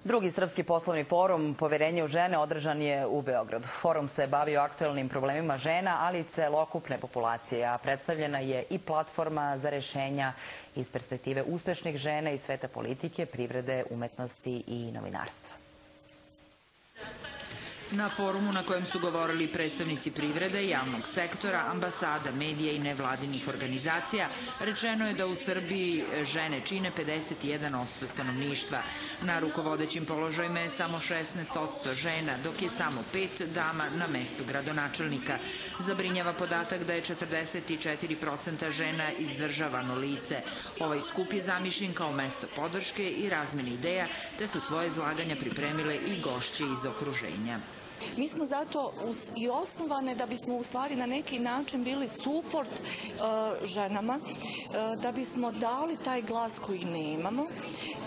Drugi srpski poslovni forum Poverenje u žene održan je u Beogradu. Forum se bavio aktuelnim problemima žena, ali i celokupne populacije, a predstavljena je i platforma za rešenja iz perspektive uspešnih žena iz sveta politike, privrede, umetnosti i novinarstva. Na forumu na kojem su govorili predstavnici privrede, javnog sektora, ambasada, medija i nevladinih organizacija, rečeno je da u Srbiji žene čine 51% stanovništva. Na rukovodećim položajima je samo 16% žena, dok je samo 5 dama na mestu gradonačelnika. Zabrinjava podatak da je 44% žena izdržavano lice. Ovaj skup je zamišljen kao mesto podrške i razmene ideja, te su svoje izlaganja pripremile i gošće iz okruženja. Mi smo zato i osnovane da bismo u stvari na neki način bili suport ženama, da bismo dali taj glas koji nemamo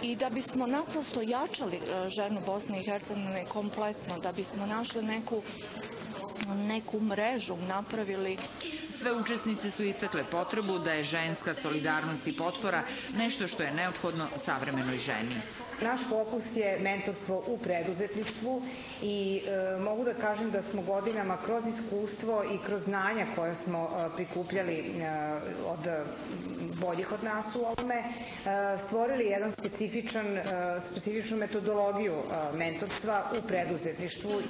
i da bismo naprosto jačali ženu Bosne i Hercegovine kompletno, da bismo našli neku mrežu napravili. Sve učesnice su istakle potrebu da je ženska solidarnost i potpora nešto što je neophodno savremenoj ženi. Naš fokus je mentorstvo u preduzetništvu i mogu da kažem da smo godinama kroz iskustvo i kroz znanja koje smo prikupljali od boljih od nas u ovome, stvorili jedan specifičnu metodologiju mentorstva u preduzetništvu.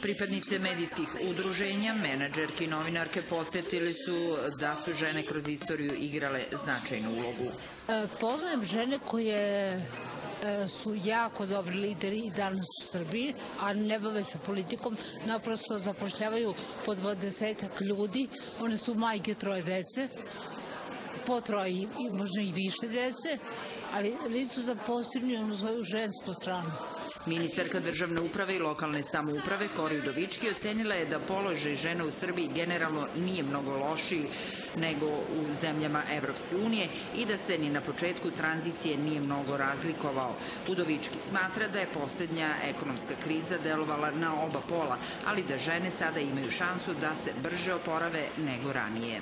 Pripadnice medijskih udruženja, menadžerke i novinarke podsjetili su da su žene kroz istoriju igrale značajnu ulogu. Poznajem žene koje su jako dobri lideri i danas u Srbiji, a ne bave se politikom, naprosto zapošljavaju po 20 ljudi, one su majke 3 dece, po 3 i možda i više dece, ali licu zapostavljaju svoju žensku stranu. Ministarka državne uprave i lokalne samouprave Kori Udovički ocenila je da položaj žena u Srbiji generalno nije mnogo lošiji nego u zemljama Evropske unije i da se ni na početku tranzicije nije mnogo razlikovao. Udovički smatra da je poslednja ekonomska kriza delovala na oba pola, ali da žene sada imaju šansu da se brže oporave nego ranije.